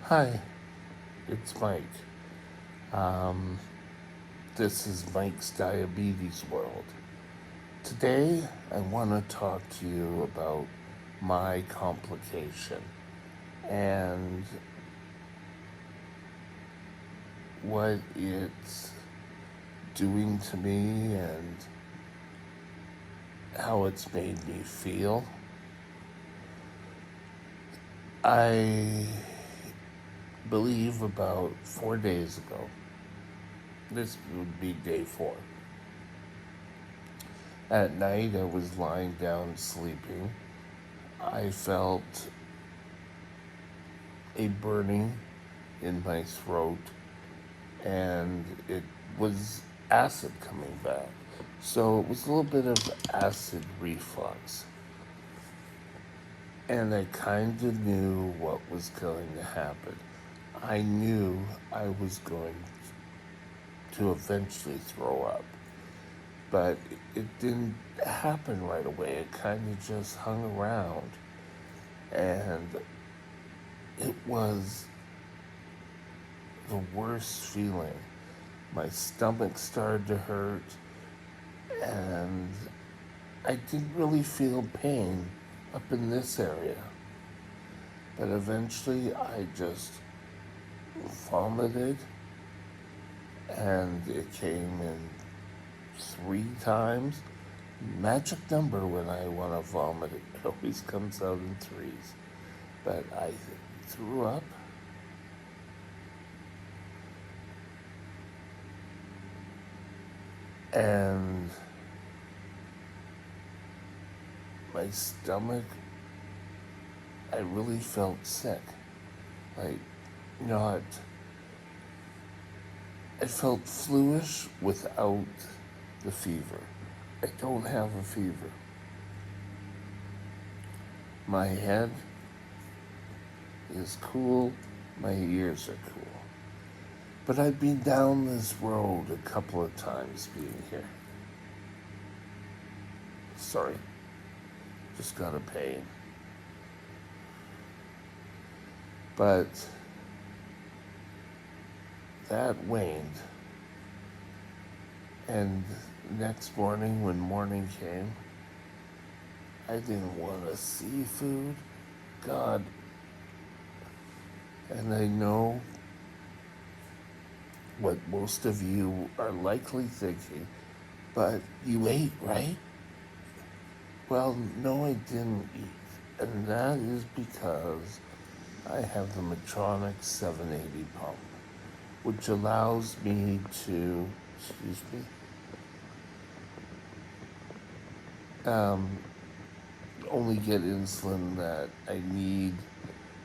Hi, it's Mike. Um, this is Mike's Diabetes World. Today, I want to talk to you about my complication and what it's doing to me and how it's made me feel. I believe about 4 days ago, this would be day 4. At night, I was lying down sleeping. I felt a burning in my throat, and it was acid coming back. So it was a little bit of acid reflux. And I kind of knew what was going to happen. I knew I was going to eventually throw up. But it didn't happen right away. It kind of just hung around. And it was the worst feeling. My stomach started to hurt, and I didn't really feel pain up in this area. But eventually, I just vomited, and it came in 3 times. Magic number when I want to vomit, it always comes out in threes. But I threw up, and my stomach, I really felt sick. Like, not, I felt fluish without the fever. I don't have a fever. My head is cool, my ears are cool. But I've been down this road a couple of times being here. Sorry, just got a pain. But that waned. And next morning, when morning came, I didn't want a seafood. God. And I know what most of you are likely thinking, but you ate, right? Well, no, I didn't eat. And that is because I have the Medtronic 780 pump, which allows me to, excuse me, only get insulin that I need.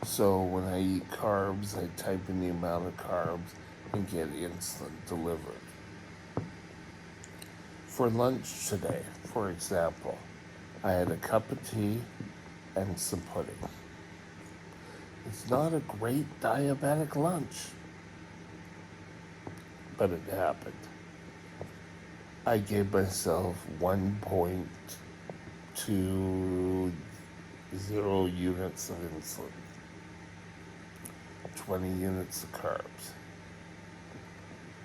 So when I eat carbs, I type in the amount of carbs and get insulin delivered. For lunch today, for example, I had a cup of tea and some pudding. It's not a great diabetic lunch, but it happened. I gave myself 1.20 units of insulin, 20 units of carbs.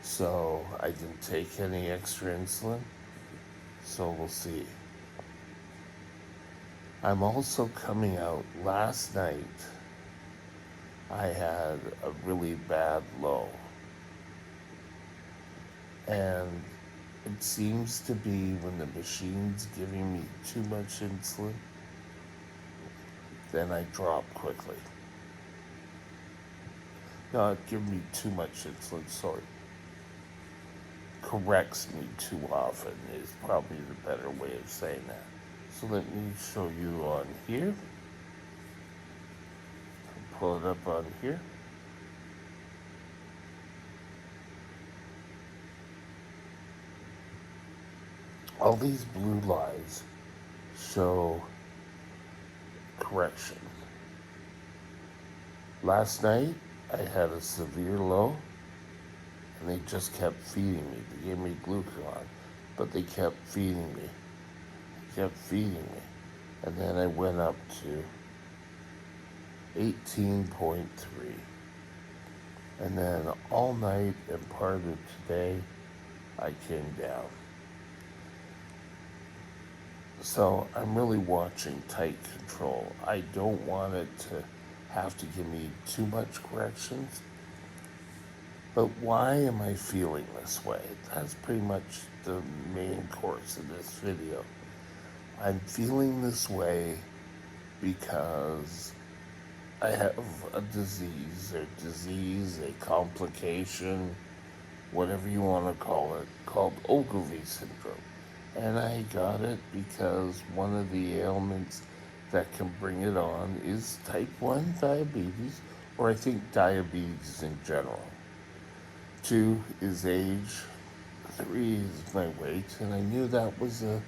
So I didn't take any extra insulin, so we'll see. I'm also coming out. Last night, I had a really bad low. And it seems to be when the machine's giving me too much insulin, then I drop quickly. Not give me too much insulin, sorry. Corrects me too often is probably the better way of saying that. So let me show you on here. Pull it up on here. All these blue lines show correction. Last night, I had a severe low, and they just kept feeding me. They gave me glucagon, but they kept feeding me. And then I went up to 18.3. And then all night and part of today, I came down. So I'm really watching tight control. I don't want it to have to give me too much corrections. But why am I feeling this way? That's pretty much the main course of this video. I'm feeling this way because I have a disease, a complication, whatever you want to call it, called Ogilvy syndrome. And I got it because one of the ailments that can bring it on is type 1 diabetes, or I think diabetes in general. 2 is age, 3 is my weight, and I knew that was a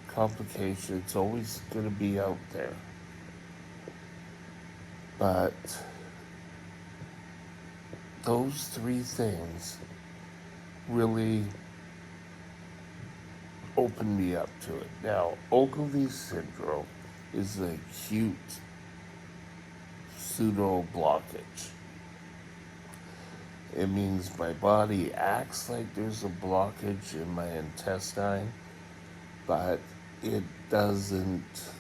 complication. It's always going to be out there. But those 3 things really opened me up to it. Now, Ogilvy syndrome is an acute pseudo blockage. It means my body acts like there's a blockage in my intestine, but it doesn't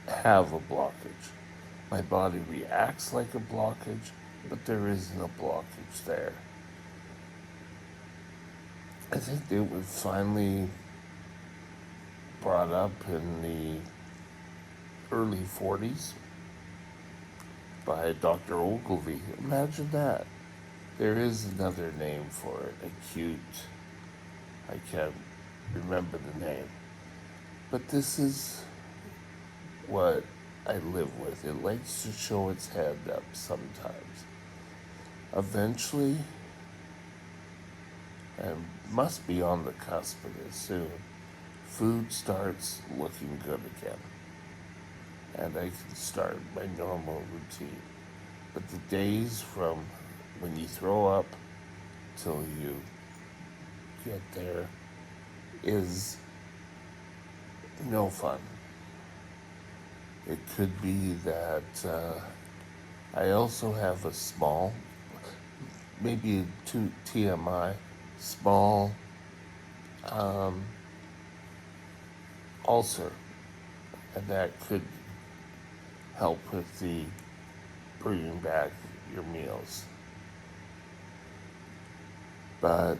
have a blockage. My body reacts like a blockage, but there isn't a blockage there. I think it was finally brought up in the early 40s by Dr. Ogilvy. Imagine that. There is another name for it, acute. I can't remember the name. But this is what I live with. It likes to show its head up sometimes. Eventually, and must be on the cusp of it soon, food starts looking good again. And I can start my normal routine. But the days from when you throw up till you get there is no fun. It could be that I also have a small, maybe too TMI, small ulcer, and that could help with the bringing back your meals. But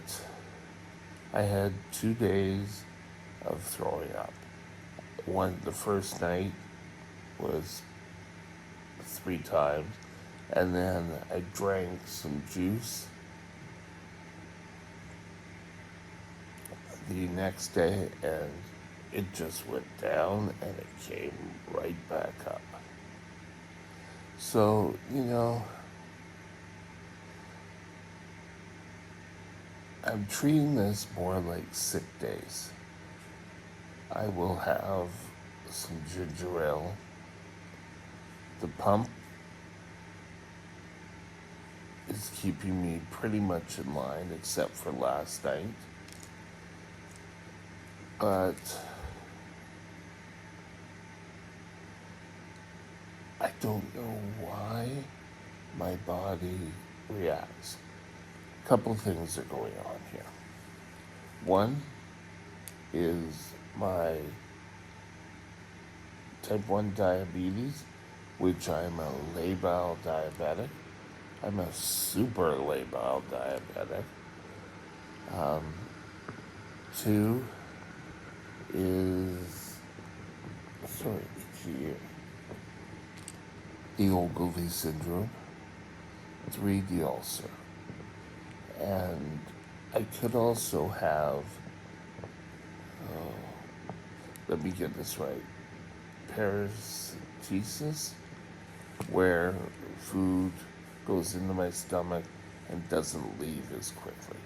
I had 2 days of throwing up. The first night was 3 times, and then I drank some juice the next day, and it just went down and it came right back up. So, I'm treating this more like sick days. I will have some ginger ale. The pump is keeping me pretty much in line, except for last night. But I don't know why my body reacts. A couple things are going on here. One is my type 1 diabetes, which I'm a labile diabetic. I'm a super labile diabetic. 2 is, the Ogilvy syndrome. 3, the ulcer. And I could also have, let me get this right, parasites, where food goes into my stomach and doesn't leave as quickly.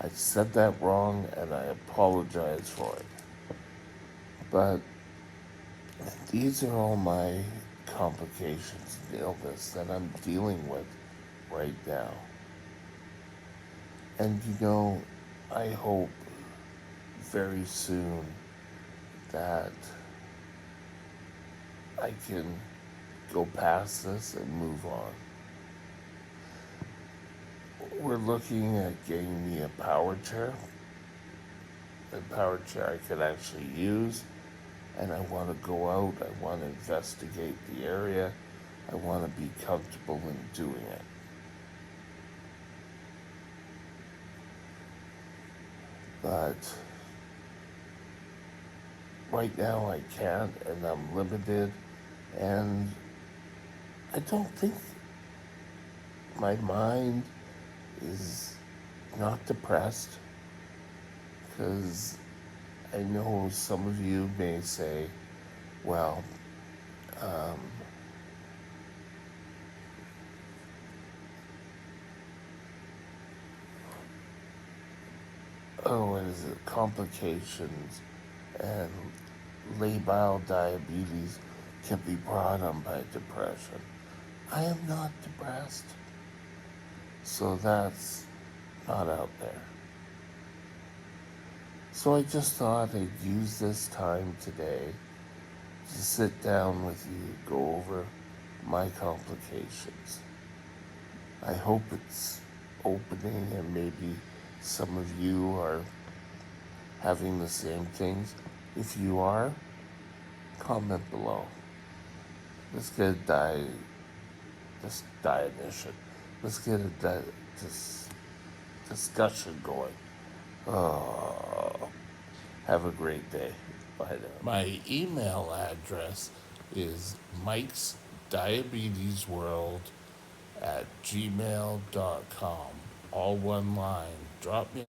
I said that wrong and I apologize for it. But these are all my complications and illness that I'm dealing with right now. And I hope very soon that I can go past this and move on. We're looking at getting me a power chair I could actually use, and I want to go out, I want to investigate the area, I want to be comfortable in doing it. But right now I can't, and I'm limited, and I don't think my mind is not depressed, because I know some of you may say, well, um, oh, what is it, complications and labile diabetes can be brought on by depression. I am not depressed, so that's not out there. So I just thought I'd use this time today to sit down with you, go over my complications. I hope it's opening and maybe some of you are having the same things. If you are, comment below. Let's get a dietitian. Let's get a discussion going. Oh, have a great day. Bye now. My email address is Mike's Diabetes World at gmail.com. All one line. Drop me